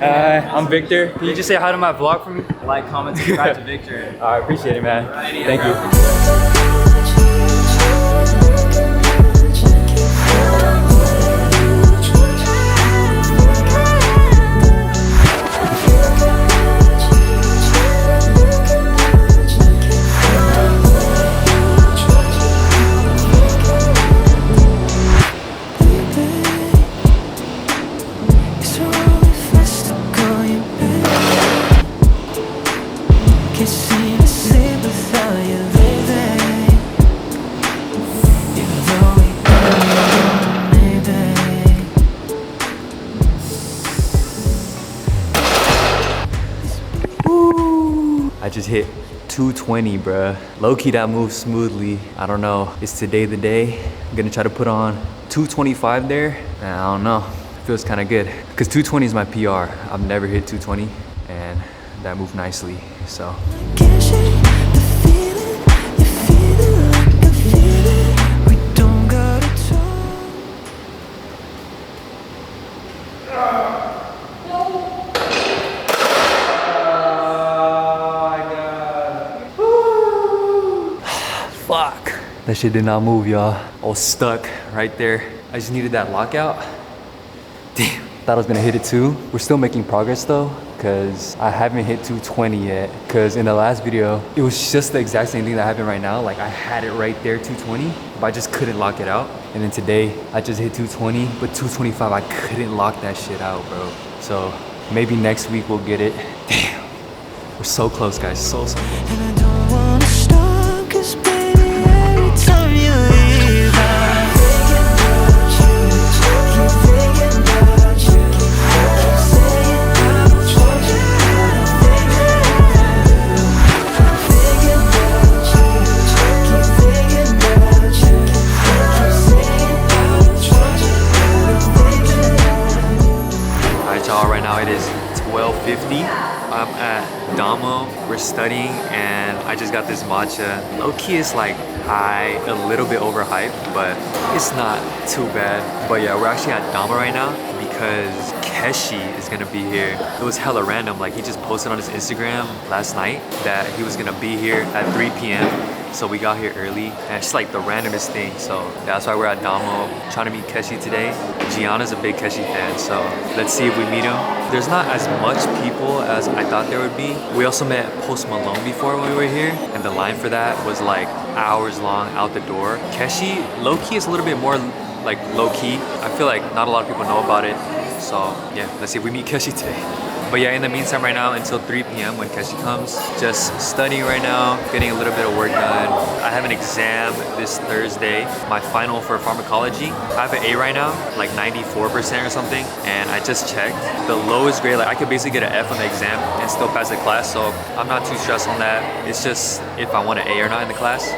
I'm Victor. Can you just say hi to my vlog for me? Like, comment, subscribe to Victor. I appreciate it, man. Thank you. I just hit 220, bruh. Low-key that moves smoothly. I don't know, is today the day? I'm gonna try to put on 225 there. I don't know, feels kinda good. Cause 220 is my PR. I've never hit 220 and that moved nicely, so. Fuck. That shit did not move, y'all. I was stuck right there. I just needed that lockout. Damn, thought I was gonna hit it too. We're still making progress though, because I haven't hit 220 yet. Because in the last video, it was just the exact same thing that happened right now. Like I had it right there, 220, but I just couldn't lock it out. And then today, I just hit 220, but 225, I couldn't lock that shit out, bro. So maybe next week we'll get it. Damn, we're so close, guys, so close. Right now it is 12:50. I'm at Damo. We're studying and I just got this matcha. Low-key is like high, a little bit overhyped, but it's not too bad. But yeah, we're actually at Damo right now because Keshi is gonna be here. It was hella random. Like he just posted on his Instagram last night that he was gonna be here at 3 p.m. So we got here early and it's like the randomest thing. So yeah, that's why we're at Damo trying to meet Keshi today. Gianna's a big Keshi fan, so let's see if we meet him. There's not as much people as I thought there would be. We also met Post Malone before when we were here and the line for that was like hours long out the door. Keshi, low-key is a little bit more like low-key. I feel like not a lot of people know about it. So yeah, let's see if we meet Keshi today. But yeah, in the meantime right now until 3 p.m. when Keshi comes, just studying right now, getting a little bit of work done. I have an exam this Thursday, my final for pharmacology. I have an A right now, like 94% or something, and I just checked. The lowest grade, like I could basically get an F on the exam and still pass the class, so I'm not too stressed on that. It's just if I want an A or not in the class.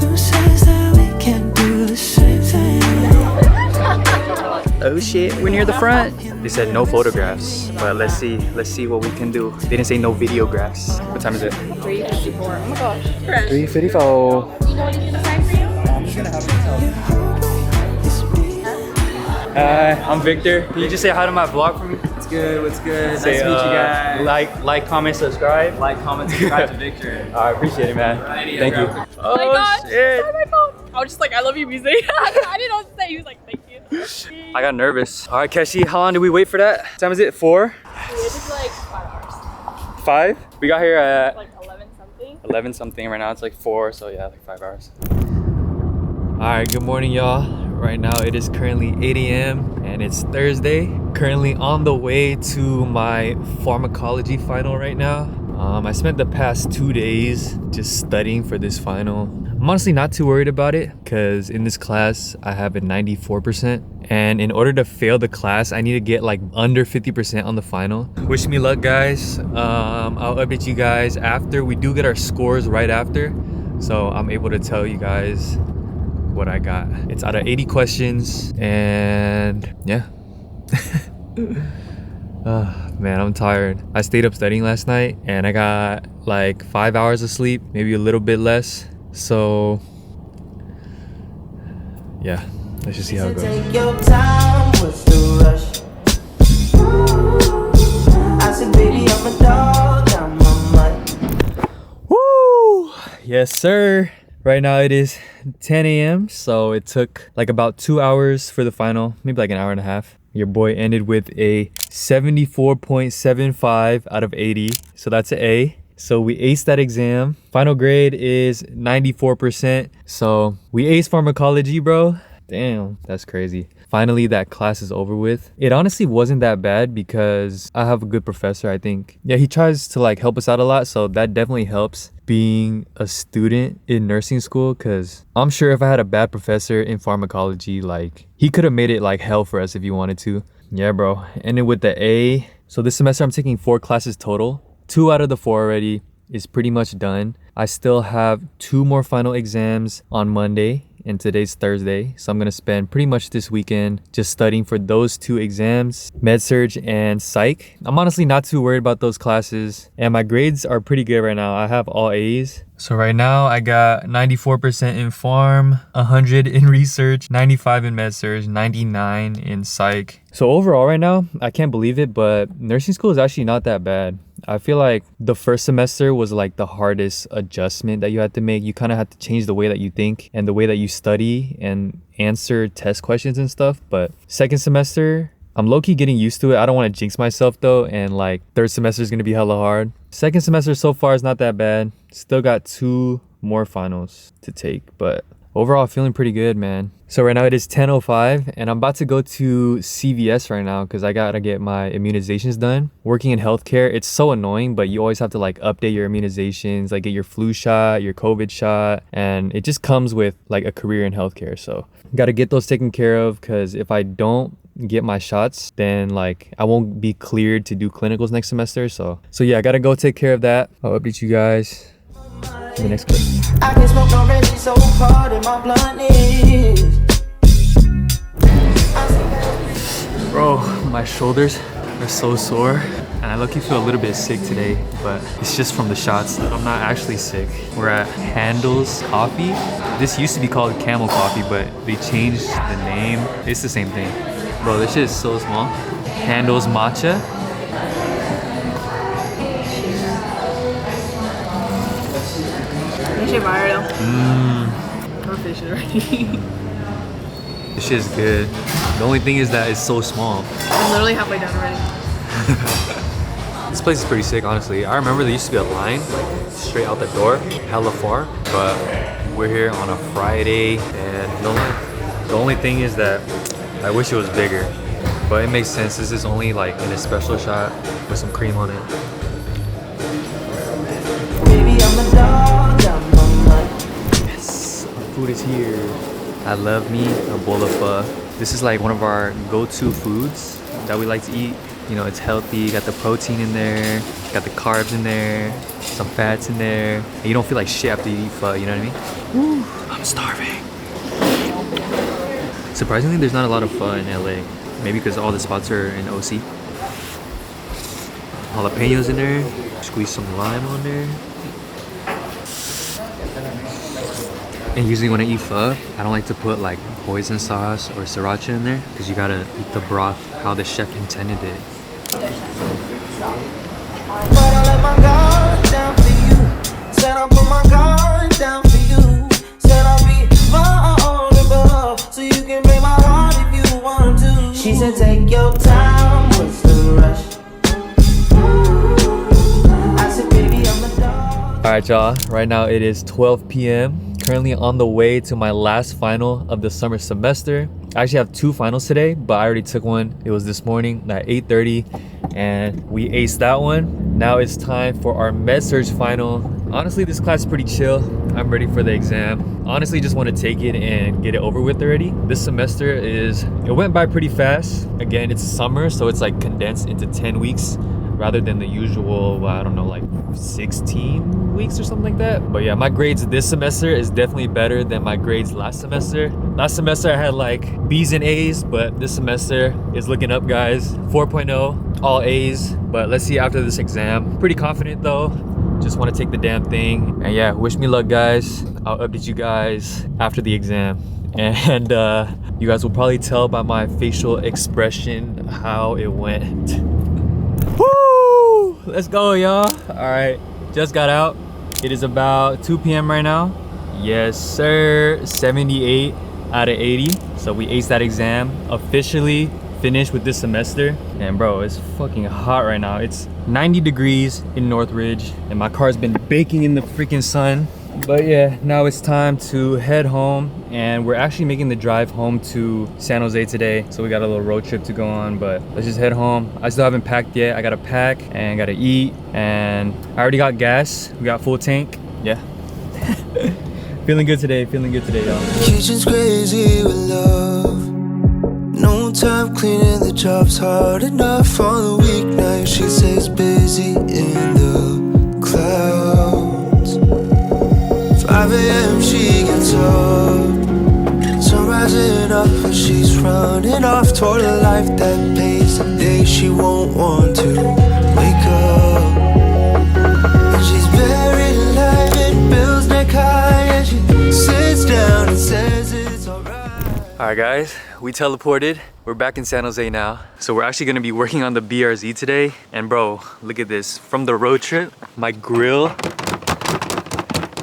Who says that we can do the same thing? Oh shit, we're near the front. They said no photographs, but let's see what we can do. They didn't say no videographs. What time is it? 3:54. Oh my gosh. 3:54. Do you know what he's gonna sign for you? I'm just gonna have it. I'm Victor. Can you just say hi to my vlog for me? What's good? What's good? Say, nice to meet you guys. Like, comment, subscribe. Like, comment, subscribe to Victor. I appreciate it, man. Thank you. Oh my gosh. Shit. Sorry, my phone. I was just like, I love you, music. I didn't know what to say. He was like, thank you. I got nervous. All right, Keshi, how long did we wait for that? What time is it? 4? We waited like 5 hours. 5? We got here at Like 11 something. 11 something. Right now it's like 4, so yeah, like 5 hours. All right, good morning, y'all. Right now it is currently 8 a.m. and it's Thursday. Currently on the way to my Pharmacology Final right now. I spent the past 2 days just studying for this final. I'm honestly not too worried about it because in this class I have a 94%, and in order to fail the class I need to get like under 50% on the final. Wish me luck, guys. I'll update you guys after we do get our scores right after, so I'm able to tell you guys what I got. It's out of 80 questions and yeah. Oh, man, I'm tired. I stayed up studying last night and I got like 5 hours of sleep, maybe a little bit less. So yeah, let's just see how it goes. Take your time, what's the rush? Yes, sir. Right now it is 10 a.m. So it took like about 2 hours for the final, maybe like an hour and a half. Your boy ended with a 74.75 out of 80. So that's an A. So we aced that exam. Final grade is 94%. So we aced pharmacology, bro. Damn, that's crazy. Finally, that class is over with. It honestly wasn't that bad because I have a good professor, I think. Yeah, he tries to like help us out a lot, so that definitely helps being a student in nursing school, because I'm sure if I had a bad professor in pharmacology, like he could have made it like hell for us if he wanted to. Yeah, bro. Ended with the A. So this semester I'm taking 4 classes total. 2 out of the 4 already is pretty much done. I still have 2 more final exams on Monday, and today's Thursday, so I'm gonna spend pretty much this weekend just studying for those 2 exams, MedSurg and Psych. I'm honestly not too worried about those classes, and my grades are pretty good right now. I have all A's. So right now I got 94% in Pharm, 100 in Research, 95 in MedSurg, 99 in Psych. So overall right now, I can't believe it, but nursing school is actually not that bad. I feel like the first semester was like the hardest adjustment that you had to make. You kind of had to change the way that you think and the way that you study and answer test questions and stuff. But second semester, I'm low-key getting used to it. I don't want to jinx myself though, and like third semester is going to be hella hard. Second semester so far is not that bad. Still got 2 more finals to take, but overall feeling pretty good, man. So right now it is 10:05 and I'm about to go to CVS right now because I gotta get my immunizations done. Working in healthcare, it's so annoying, but you always have to like update your immunizations, like get your flu shot, your COVID shot, and it just comes with like a career in healthcare. So gotta get those taken care of, because if I don't get my shots, then like I won't be cleared to do clinicals next semester. So yeah, I gotta go take care of that. I'll update you guys in the next clip. I can smoke already, so hard in my blunt is. Bro, my shoulders are so sore and I low-key feel a little bit sick today, but it's just from the shots. I'm not actually sick. We're at Handel's Coffee. This used to be called Camel Coffee, but they changed the name. It's the same thing. Bro, this shit is so small. Handel's Matcha. This shit fire though. I'm finished already. This shit is good. The only thing is that it's so small. I'm literally halfway done already. This place is pretty sick, honestly. I remember there used to be a line like straight out the door, hella far, but we're here on a Friday, and the only thing is that I wish it was bigger, but it makes sense. This is only like in a special shot with some cream on it. Baby, I'm a dog, I'm a mutt. Yes, our food is here. I love me a bowl of pho. This is like one of our go-to foods that we like to eat. You know, it's healthy, got the protein in there, got the carbs in there, some fats in there. And you don't feel like shit after you eat pho, you know what I mean? Woo, I'm starving. Surprisingly, there's not a lot of pho in LA. Maybe because all the spots are in OC. Jalapenos in there, squeeze some lime on there. And usually when I eat pho, I don't like to put like hoisin sauce or sriracha in there, because you gotta eat the broth how the chef intended it. But I let my guard down for you. Said I'll put my guard down for you. Said I'll be vulnerable, so you can break my heart if you want to. She said take your time, what's the rush? I said baby, I'm a dog. Alright y'all, right now it is 12 p.m. Currently on the way to my last final of the summer semester. I actually have 2 finals today, but I already took one. It was this morning at 8:30 and we aced that one. Now it's time for our MedSurg Final. Honestly, this class is pretty chill. I'm ready for the exam. Honestly, just want to take it and get it over with already. This semester it went by pretty fast. Again, it's summer, so it's like condensed into 10 weeks rather than the usual, I don't know, like 16 weeks or something like that. But yeah, my grades this semester is definitely better than my grades last semester. Last semester I had like B's and A's, but this semester is looking up, guys. 4.0, all A's. But let's see after this exam. Pretty confident though. Just want to take the damn thing. And yeah, wish me luck, guys. I'll update you guys after the exam. And you guys will probably tell by my facial expression how it went. Woo! Let's go, y'all. All right, just got out. It is about 2 p.m. right now. Yes, sir. 78 out of 80. So we aced that exam. Officially finished with this semester. And bro, it's fucking hot right now. It's 90 degrees in Northridge and my car's been baking in the freaking sun. But yeah, now it's time to head home, and we're actually making the drive home to San Jose today. So we got a little road trip to go on, but let's just head home. I still haven't packed yet. I gotta pack and gotta eat, and I already got gas. We got full tank. Yeah. Feeling good today, y'all. Kitchen's crazy with love. No time cleaning, the job's hard enough. On the weeknight, she stays busy in the clouds. 5 a.m. she gets up. Sun rising up and she's running off toward a life that pays the day she won't want to wake up. And she's buried alive in Bill's neck high, and she sits down and says it's alright. Alright guys, we teleported. We're back in San Jose now. So we're actually gonna be working on the BRZ today. And bro, look at this. From the road trip, my grill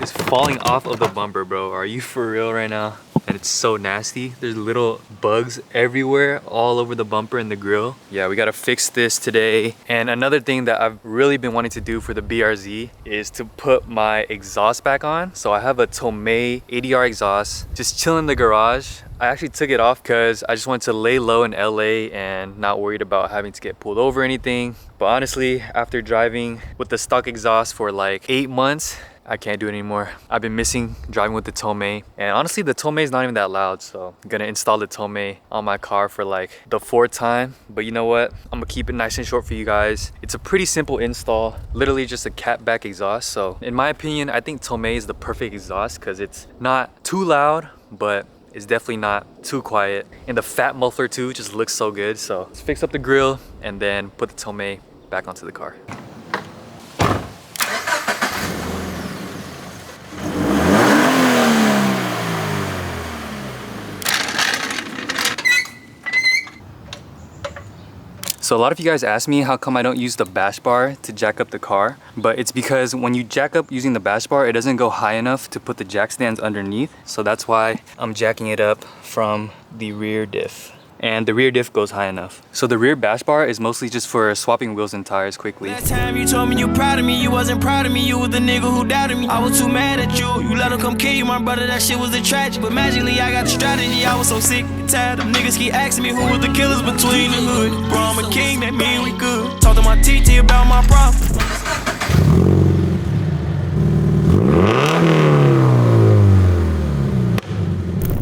is falling off of the bumper, bro. Are you for real right now? And it's so nasty. There's little bugs everywhere, all over the bumper and the grill. Yeah, we gotta fix this today. And another thing that I've really been wanting to do for the BRZ is to put my exhaust back on. So I have a Tomei ADR exhaust, just chilling in the garage. I actually took it off because I just wanted to lay low in LA and not worried about having to get pulled over or anything. But honestly, after driving with the stock exhaust for like 8 months, I can't do it anymore. I've been missing driving with the Tomei, and honestly the Tomei is not even that loud, so I'm gonna install the Tomei on my car for like the 4th time. But you know what, I'm gonna keep it nice and short for you guys. It's a pretty simple install, literally just a catback exhaust. So in my opinion, I think Tomei is the perfect exhaust because it's not too loud, but it's definitely not too quiet, and the fat muffler too just looks so good. So let's fix up the grill and then put the Tomei back onto the car. So a lot of you guys ask me how come I don't use the bash bar to jack up the car, but it's because when you jack up using the bash bar, it doesn't go high enough to put the jack stands underneath. So that's why I'm jacking it up from the rear diff. And the rear diff goes high enough. So the rear bash bar is mostly just for swapping wheels and tires quickly. Last time you told me you proud of me, you wasn't proud of me. You was the nigga who doubted me. I was too mad at you. You let him come kill you, my brother. That shit was a tragic. But magically I got the strategy. I was so sick and tired of niggas keep asking me who was the killers between the hood. Bro, I'm a king, that mean we good. Talk to my TT about my problems.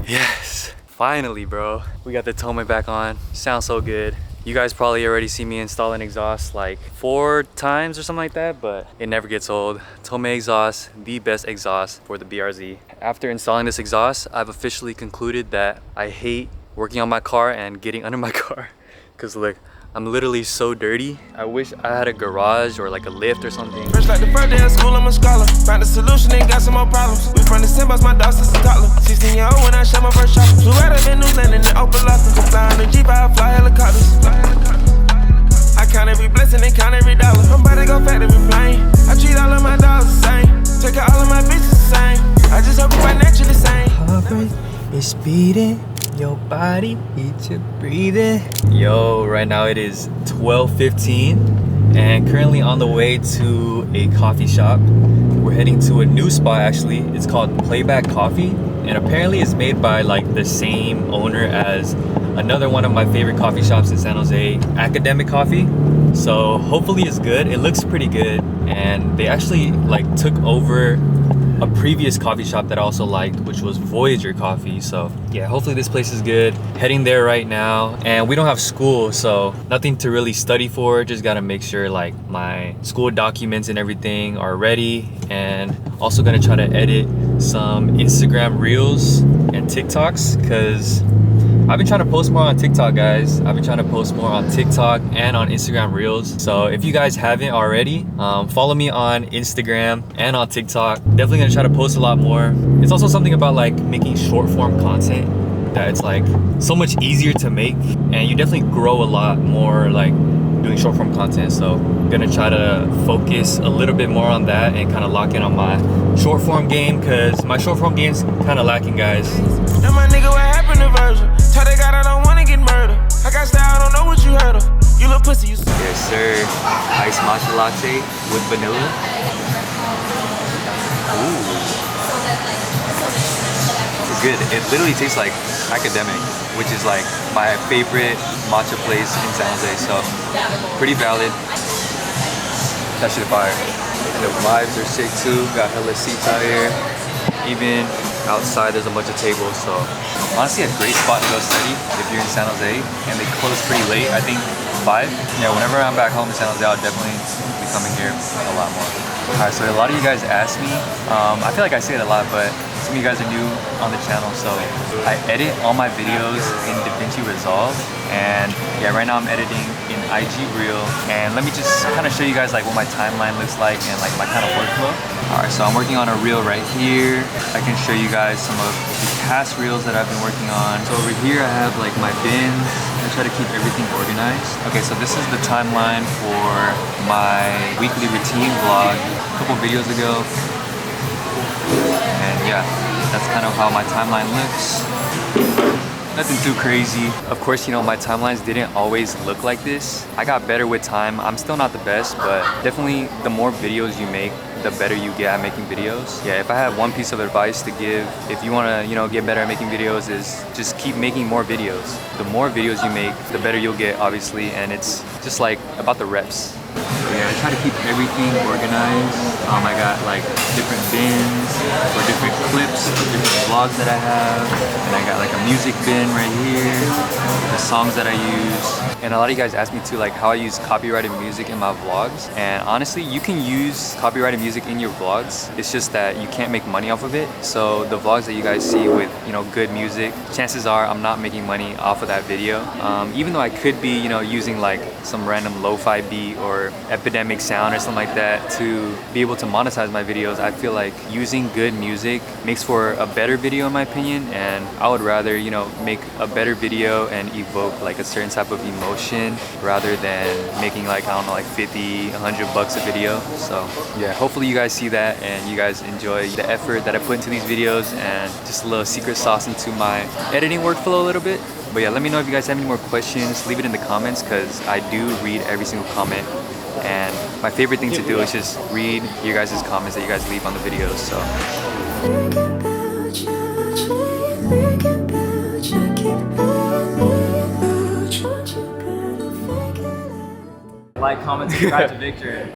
Yes, finally, bro. We got the Tomei back on. Sounds so good. You guys probably already see me install an exhaust like 4 times or something like that, but it never gets old. Tomei exhaust, the best exhaust for the BRZ. After installing this exhaust, I've officially concluded that I hate working on my car and getting under my car. Cause look, I'm literally so dirty. I wish I had a garage or like a lift or something. First like the first day of school, I'm a scholar. Found a solution and got some more problems. We from the same bus, my dog since Scotland. 16 years old when I shot my first shot. Flew out of New Zealand in the open locker. Go fly on the Jeep, I fly helicopters. I count every blessing and count every dollar. I'm about to go factory plane. I treat all of my dogs the same. Take out all of my bitches the same. I just hope you financially the same. Heart rate is beating. Your body, eat your breathing. Yo, right now it is 12:15 and currently on the way to a coffee shop. We're heading to a new spot actually. It's called Playback Coffee, and apparently it's made by like the same owner as another one of my favorite coffee shops in San Jose, Academic Coffee. So hopefully it's good. It looks pretty good, and they actually like took over a previous coffee shop that I also liked, which was Voyager Coffee. So yeah, hopefully this place is good. Heading there right now, and we don't have school, so nothing to really study for. Just gotta make sure like my school documents and everything are ready, and also gonna try to edit some Instagram reels and TikToks, because I've been trying to post more on TikTok, guys. I've been trying to post more on TikTok and on Instagram Reels. So if you guys haven't already, follow me on Instagram and on TikTok. Definitely gonna try to post a lot more. It's also something about like making short form content that it's like so much easier to make, and you definitely grow a lot more like doing short form content. So I'm gonna try to focus a little bit more on that and kind of lock in on my short form game, because my short form game's kind of lacking, guys. Now my nigga, what happened to Virgil? Tell the God I don't wanna get murdered. I got style, I don't know what you heard of. You little pussy, you Yes, sir. Iced matcha latte with vanilla. Ooh. It's good. It literally tastes like Academic, which is like my favorite matcha place in San Jose. So pretty valid. That shit fire. And the vibes are sick too. Got hella seats out here. Even outside there's a bunch of tables. So honestly a great spot to go study if you're in San Jose. And they close pretty late. I think 5. Yeah, whenever I'm back home in San Jose, I'll definitely be coming here a lot more. Alright, so a lot of you guys ask me, I feel like I say it a lot, but some of you guys are new on the channel, so I edit all my videos in DaVinci Resolve, and yeah, right now I'm editing in IG Reel, and let me just kind of show you guys like what my timeline looks like and like my kind of workflow. Alright, so I'm working on a reel right here. I can show you guys some of the past reels that I've been working on. So over here I have like my bins. I try to keep everything organized. Okay, so this is the timeline for my weekly routine vlog a couple videos ago. And yeah, that's kind of how my timeline looks. Nothing too crazy. Of course, you know, my timelines didn't always look like this. I got better with time. I'm still not the best, but definitely the more videos you make, the better you get at making videos. Yeah, if I had one piece of advice to give, if you want to, you know, get better at making videos, is just keep making more videos. The more videos you make, the better you'll get, obviously, and it's just like about the reps. So yeah, I try to keep everything organized. I got like different bins for different clips, different vlogs that I have, and I got like a music bin right here, the songs that I use. And a lot of you guys ask me too, like how I use copyrighted music in my vlogs. And honestly, you can use copyrighted music in your vlogs. It's just that you can't make money off of it. So the vlogs that you guys see with, you know, good music, chances are I'm not making money off of that video. Even though I could be, you know, using like some random lo-fi beat or epidemic sound or something like that to be able to monetize my videos, I feel like using good music makes for a better video in my opinion. And I would rather, you know, make a better video and evoke like a certain type of emotion rather than making like, I don't know, like 50, 100 bucks a video. So yeah, hopefully you guys see that and you guys enjoy the effort that I put into these videos and just a little secret sauce into my editing workflow a little bit. But yeah, let me know if you guys have any more questions. Leave it in the comments because I do read every single comment. And my favorite thing to do is just read your guys' comments that you guys leave on the videos. So Like, comment, subscribe to Victor.